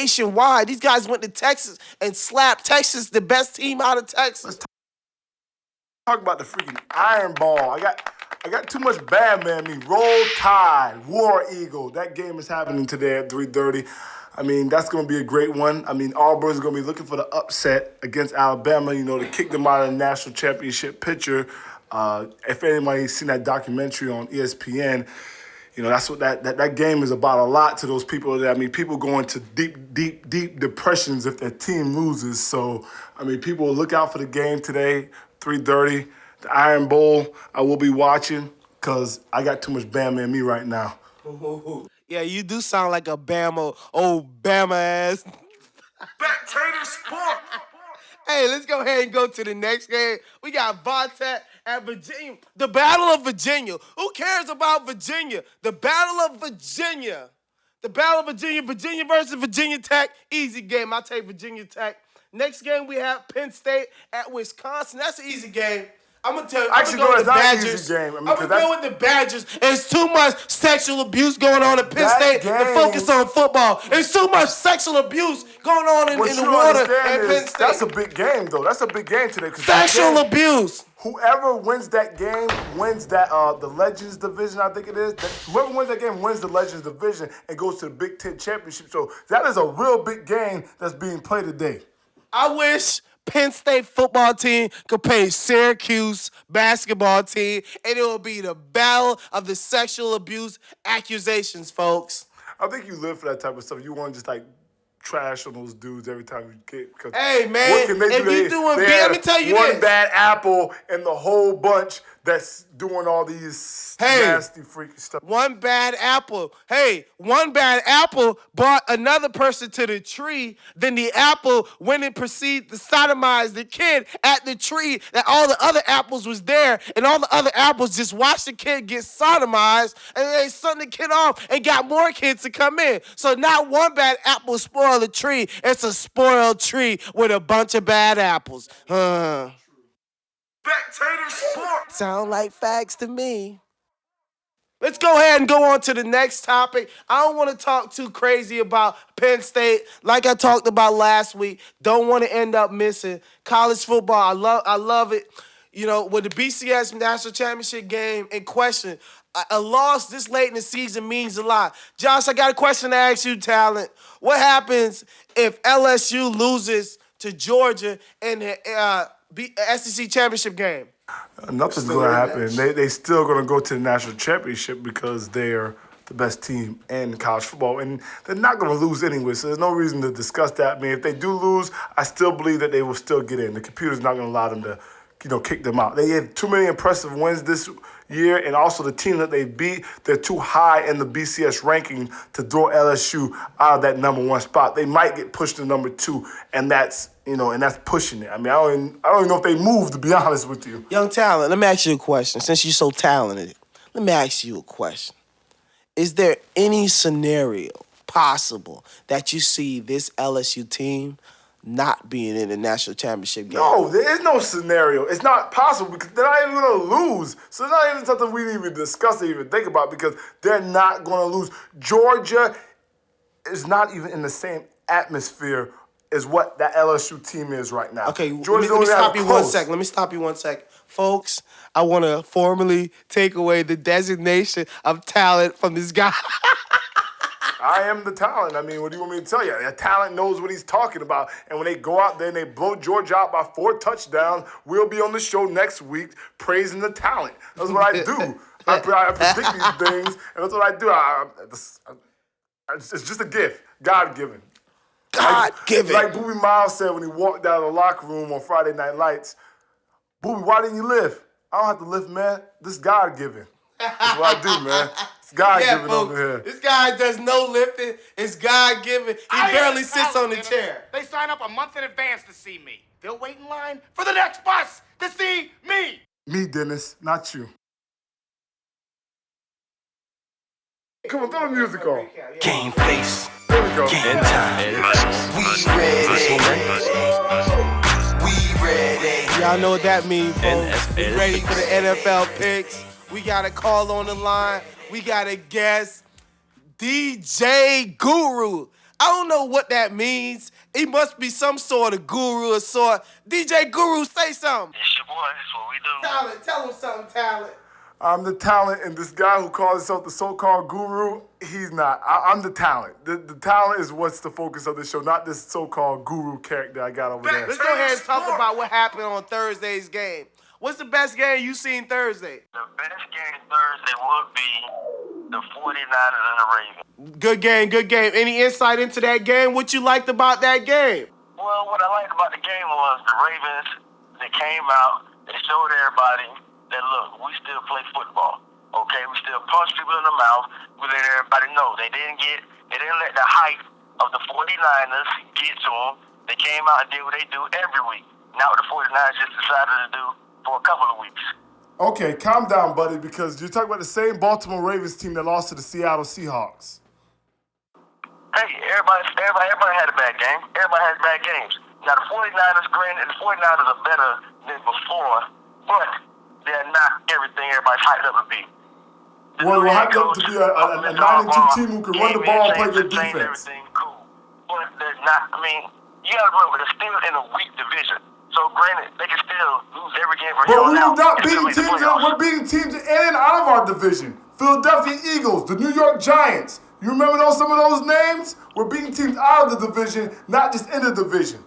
nationwide. These guys went to Texas and slapped Texas, the best team out of Texas. Talk about the freaking Iron Ball. I got too much bad man in me. Roll Tide, War Eagle. That game is happening today at 3:30. I mean, that's going to be a great one. I mean, Auburn's going to be looking for the upset against Alabama, to kick them out of the national championship picture. If anybody's seen that documentary on ESPN, that's what that game is about a lot to those people. People go into deep depressions if their team loses. So, people will look out for the game today, 3:30. The Iron Bowl, I will be watching because I got too much Bama in me right now. Yeah, you do sound like a old Bama ass. Spectator sport. Hey, let's go ahead and go to the next game. We got Vontae at Virginia. The Battle of Virginia. Who cares about Virginia? The Battle of Virginia. The Battle of Virginia. Virginia versus Virginia Tech. Easy game. I'll take Virginia Tech. Next game, we have Penn State at Wisconsin. That's an easy game. I'm going to tell you, I'm going to go with the Badgers. I'm going to go with the Badgers. There's too much sexual abuse going on at Penn State to focus on football. There's too much sexual abuse going on in the water at Penn State. That's a big game, though. That's a big game today. Sexual abuse. Whoever wins that game wins that the Legends division, I think it is. Whoever wins that game wins the Legends division and goes to the Big Ten Championship. So that is a real big game that's being played today. I wish Penn State football team could play Syracuse basketball team, and it will be the battle of the sexual abuse accusations, folks. I think you live for that type of stuff. You want to just trash on those dudes every time you get. Hey man, what can they do? Let me tell you one bad apple and the whole bunch that's doing all these nasty, freaky stuff. One bad apple. Hey, one bad apple brought another person to the tree. Then the apple went and proceeded to sodomize the kid at the tree. That all the other apples was there, and all the other apples just watched the kid get sodomized, and they sent the kid off and got more kids to come in. So not one bad apple spoiled the tree. It's a spoiled tree with a bunch of bad apples. Spectator sport. Sound like facts to me. Let's go ahead and go on to the next topic. I don't want to talk too crazy about Penn State. Like I talked about last week, don't want to end up missing college football. I love it. With the BCS National Championship game in question, a loss this late in the season means a lot. Josh, I got a question to ask you, Talent. What happens if LSU loses to Georgia in the SEC Championship game? Nothing's going to happen. They still going to go to the national championship because they're the best team in college football, and they're not going to lose anyway, so there's no reason to discuss that. If they do lose, I still believe that they will still get in. The computer's not going to allow them to kick them out. They had too many impressive wins this year, and also the team that they beat, they're too high in the BCS ranking to throw LSU out of that number one spot. They might get pushed to number two, and that's pushing it. I don't even know if they move, to be honest with you. Young Talent, let me ask you a question. Since you're so talented, let me ask you a question. Is there any scenario possible that you see this LSU team not being in the national championship game? No, there is no scenario. It's not possible because they're not even going to lose. So it's not even something we need to discuss or even think about because they're not going to lose. Georgia is not even in the same atmosphere as what that LSU team is right now. Okay, let me stop you 1 second. Let me stop you 1 second. Folks, I want to formally take away the designation of talent from this guy. I am the talent. What do you want me to tell you? The talent knows what he's talking about. And when they go out there and they blow Georgia out by 4 touchdowns, we'll be on the show next week praising the talent. That's what I do. I predict these things, and that's what I do. It's just a gift, God-given. God-given. Like Boobie Miles said when he walked out of the locker room on Friday Night Lights, Boobie, why didn't you lift? I don't have to lift, man. This is God-given. That's what I do, man. It's God-given over here. This guy does no lifting. It's God-given. He barely sits on the chair. They sign up a month in advance to see me. They'll wait in line for the next bus to see me. Me, Dennis, not you. Come on, throw the music on. Game face. There we go. Game time. We ready. Y'all know what that means, folks. We ready for the NFL picks. We got a call on the line. We got a guest, DJ Guru. I don't know what that means. He must be some sort of guru or sort. DJ Guru, say something. It's your boy. That's what we do. Talent, tell him something, Talent. I'm the talent, and this guy who calls himself the so-called guru, he's not. I'm the talent. The talent is what's the focus of the show, not this so-called guru character I got over there. Let's go ahead and talk about what happened on Thursday's game. What's the best game you seen Thursday? The best game Thursday would be the 49ers and the Ravens. Good game, good game. Any insight into that game? What you liked about that game? Well, what I liked about the game was the Ravens, they came out, they showed everybody that, look, we still play football, okay? We still punch people in the mouth. We let everybody know. They didn't let the hype of the 49ers get to them. They came out and did what they do every week. Now what the 49ers just decided to do for a couple of weeks. Okay, calm down, buddy, because you're talking about the same Baltimore Ravens team that lost to the Seattle Seahawks. Hey, everybody had a bad game. Everybody has bad games. Now the 49ers, granted, the 49ers are better than before, but they're not everything everybody's hyped up to be. Well, we're hyped up to be a 9-2 team who can run the ball and play good defense. Everything cool, but they're not. I mean, you gotta remember they're still in a weak division. So granted, they can still lose every game for But here on we're out. not beating teams. We're beating teams in and out of our division. Philadelphia Eagles, the New York Giants. You remember some of those names? We're beating teams out of the division, not just in the division.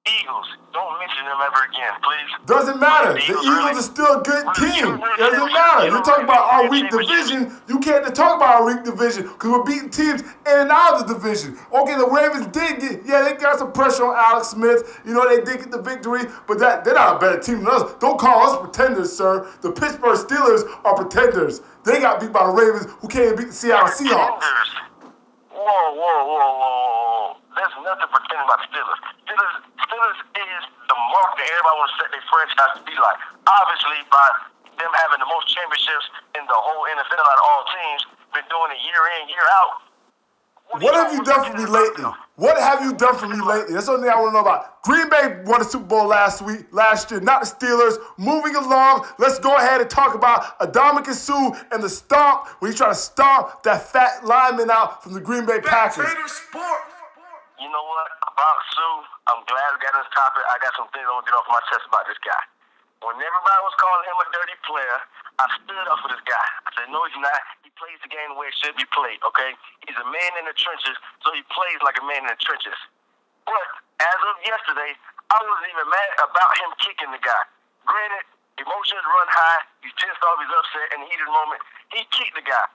Eagles, don't mention them ever again, please. Doesn't matter. The Eagles are still a good team. Doesn't matter. You're talking about our weak division. You can't talk about our weak division because we're beating teams in and out of the division. Okay, the Ravens did they got some pressure on Alex Smith. You know, they did get the victory, but they're not a better team than us. Don't call us pretenders, sir. The Pittsburgh Steelers are pretenders. They got beat by the Ravens, who can't even beat the Seattle Seahawks. Whoa. There's nothing pretending about the Steelers. Steelers is the mark that everybody wants to set their franchise to be like. Obviously, by them having the most championships in the whole NFL out of all teams, been doing it year in, year out. What have you done for me lately? What have you done for me lately? That's the only thing I want to know about. Green Bay won the Super Bowl last year, not the Steelers. Moving along, let's go ahead and talk about Adama Sue and the stomp, when he tried to stomp that fat lineman out from the Green Bay Packers. You know what? About Sue, I'm glad we got this topic. I got some things I want to get off my chest about this guy. When everybody was calling him a dirty player, I stood up for this guy. I said, no, he's not. He plays the game the way it should be played, okay? He's a man in the trenches, so he plays like a man in the trenches. But as of yesterday, I wasn't even mad about him kicking the guy. Granted, emotions run high. He's pissed off. He's upset in the heated moment. He kicked the guy.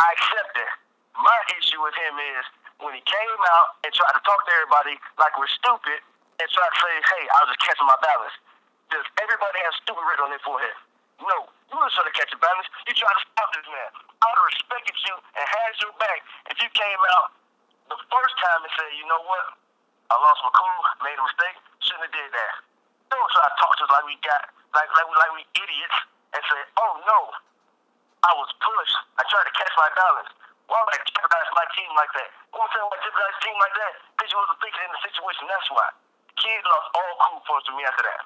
I accept that. My issue with him is when he came out and tried to talk to everybody like we're stupid and tried to say, hey, I was just catching my balance. Does everybody have stupid written on their forehead? No. You were trying to catch your balance. You tried to stop this man. I would have respected you and had your back if you came out the first time and said, you know what? I lost my cool, made a mistake, shouldn't have did that. Don't try to talk to us like we idiots and say, oh no, I was pushed. I tried to catch my balance. Why would I jeopardize my team like that? Why would I jeopardize a team like that? Because you wasn't thinking in the situation, that's why. Kid lost all cool points to me after that.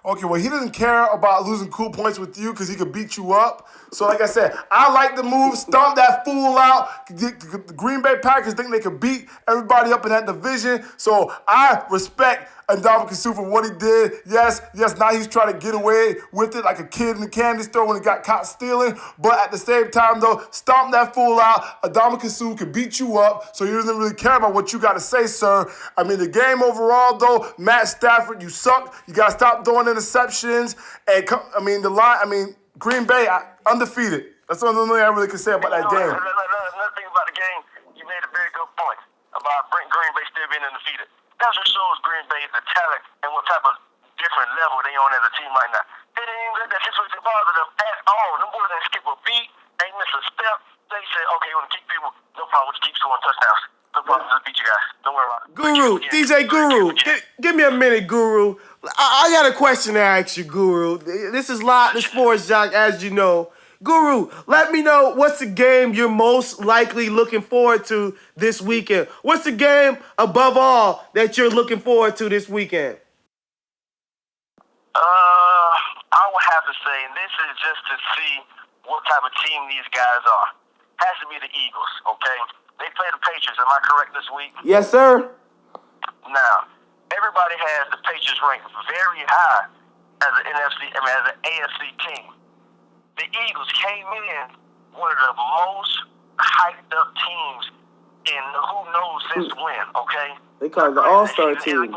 Okay, well, he doesn't care about losing cool points with you because he could beat you up. So, like I said, I like the move. Stomp that fool out. The Green Bay Packers think they could beat everybody up in that division. So, I respect Ndamukong Suh for what he did. Yes, now he's trying to get away with it like a kid in the candy store when he got caught stealing. But at the same time, though, stomp that fool out. Ndamukong Suh can beat you up, so he doesn't really care about what you got to say, sir. I mean, the game overall, though, Matt Stafford, you suck. You got to stop throwing interceptions. And, Green Bay, undefeated. That's the only thing I really can say about that game. Another thing about the game, you made a very good point about Green Bay still being undefeated. That's what shows Green Bay the talent and what type of different level they on as a team right now. They didn't even let that situation bother them at all. Them boys didn't skip a beat, ain't miss a step. They said, okay, you want to kick people? No problem, just keep scoring touchdowns. No problem, just beat you guys. Don't worry about it. Guru, DJ Guru, give me a minute, Guru. I got a question to ask you, Guru. This is Lott, the sports jock, as you know. Guru, let me know what's the game you're most likely looking forward to this weekend. What's the game, above all, that you're looking forward to this weekend? I would have to say, and this is just to see what type of team these guys are, has to be the Eagles, okay? They play the Patriots. Am I correct this week? Yes, sir. Now, everybody has the Patriots ranked very high as an as an AFC team. The Eagles came in one of the most hyped up teams in who knows since when, okay? They call it the All-Star team.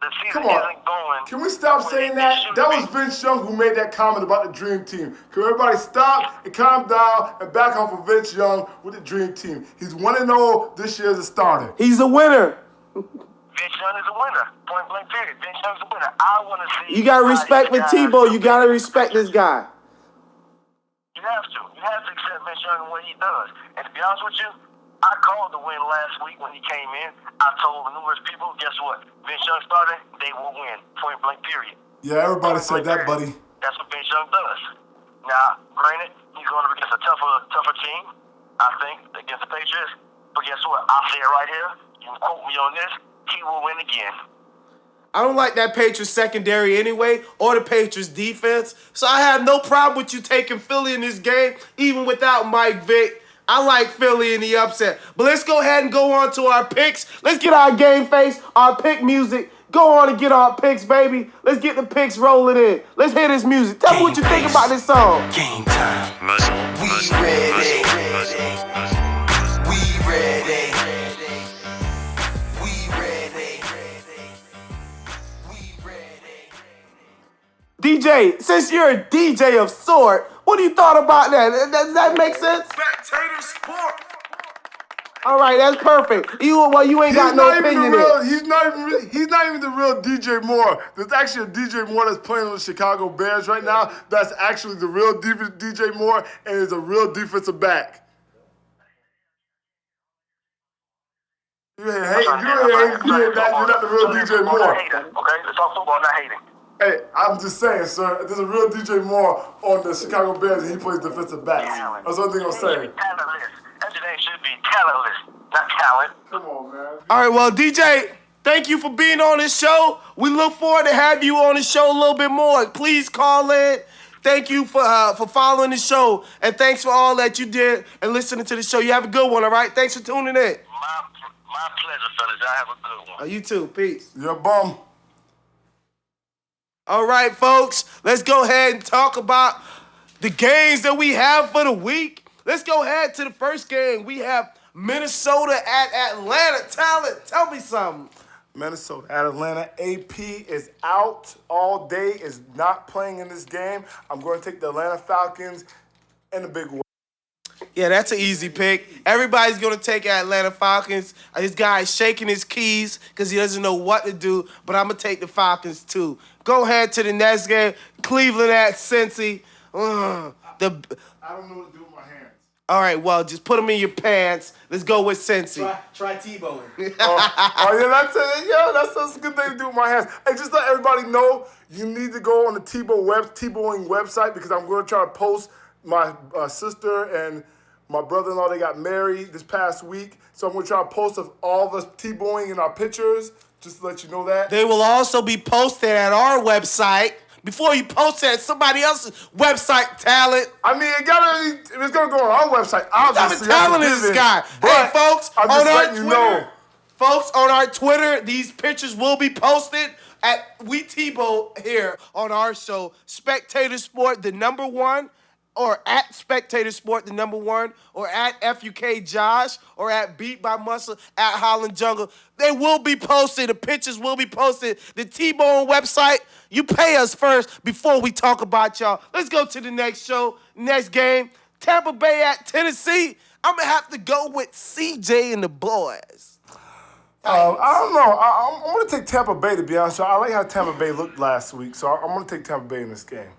The season Come on. isn't going. Can we stop saying that? That was Vince Young who made that comment about the Dream Team. Can everybody stop and calm down and back off of Vince Young with the Dream Team? He's 1-0 this year as a starter. He's a winner. Vince Young is a winner. Point blank period. Vince Young's a winner. I want to see. You got to respect with Tebow. You got to respect this guy. You have to. You have to accept Vince Young and what he does. And to be honest with you, I called the win last week when he came in. I told numerous people, guess what? Vince Young started, they will win. Point blank period. Yeah, everybody said that, buddy. That's what Vince Young does. Now, granted, he's going up against a tougher team, I think, against the Patriots. But guess what? I'll say it right here. You can quote me on this. He will win again. I don't like that Patriots secondary anyway, or the Patriots defense. So I have no problem with you taking Philly in this game, even without Mike Vick. I like Philly in the upset. But let's go ahead and go on to our picks. Let's get our game face, our pick music. Go on and get our picks, baby. Let's get the picks rolling in. Let's hear this music. Tell me what you think about this song. Game time. We ready. We ready. We ready. We ready. DJ, since you're a DJ of sort, what do you thought about that? Does that make sense? Spectator sport. All right, that's perfect. You ain't got no opinion there. He's not even the real DJ Moore. There's actually a DJ Moore that's playing on the Chicago Bears right now. That's actually the real DJ Moore, and is a real defensive back. You ain't that. You're not the real DJ Moore. Okay, let's talk football, not hating. Hey, I'm just saying, sir. There's a real DJ Moore on the Chicago Bears, and he plays defensive backs. That's the only thing I'm saying. Talentless. That today should be talentless, not talent. Come on, man. All right, well, DJ, thank you for being on this show. We look forward to have you on the show a little bit more. Please call in. Thank you for following the show, and thanks for all that you did and listening to the show. You have a good one, all right? Thanks for tuning in. My pleasure, fellas. I have a good one. Oh, you too. Peace. You're a bum. All right, folks, let's go ahead and talk about the games that we have for the week. Let's go ahead to the first game. We have Minnesota at Atlanta. Tell me something. Minnesota at Atlanta. AP is out all day, is not playing in this game. I'm going to take the Atlanta Falcons in a big way. Yeah, that's an easy pick. Everybody's going to take Atlanta Falcons. This guy's shaking his keys because he doesn't know what to do, but I'm going to take the Falcons too. Go ahead to the next game. Cleveland at Cincy. I don't know what to do with my hands. All right, well, just put them in your pants. Let's go with Cincy. Try Tebowing. That's a good thing to do with my hands. Hey, just let everybody know, you need to go on the Tebowing website, because I'm going to try to post my sister and my brother-in-law. They got married this past week, so I'm going to try to post of all of us Tebowing in our pictures, just to let you know that. They will also be posted at our website. Before you post it at somebody else's website, talent. I mean, if it's gonna go on our website, obviously. Talent is this guy. Hey, folks, I'm on just our letting you know. Folks, on our Twitter, these pictures will be posted at We Tebow here on our show, Spectator Sport, the #1, or at Spectator Sport, the #1, or at FUK Josh, or at Beat by Muscle, at Holland Jungle. They will be posted. The pictures will be posted. The T-Bone website, you pay us first before we talk about y'all. Let's go to the next show, next game. Tampa Bay at Tennessee. I'm going to have to go with CJ and the boys. I don't know. I'm going to take Tampa Bay, to be honest. I like how Tampa Bay looked last week, so I'm going to take Tampa Bay in this game.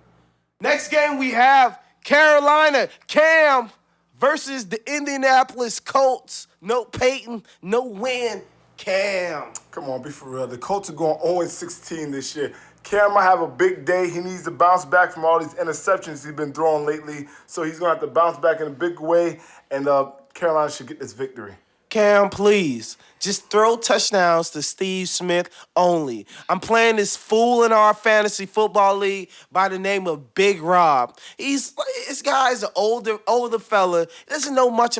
Next game we have Carolina, Cam versus the Indianapolis Colts. No Peyton, no win. Cam. Come on, be for real. The Colts are going 0-16 this year. Cam might have a big day. He needs to bounce back from all these interceptions he's been throwing lately. So he's going to have to bounce back in a big way, and Carolina should get this victory. Cam, please, just throw touchdowns to Steve Smith only. I'm playing this fool in our fantasy football league by the name of Big Rob. This guy's an older fella. He doesn't know much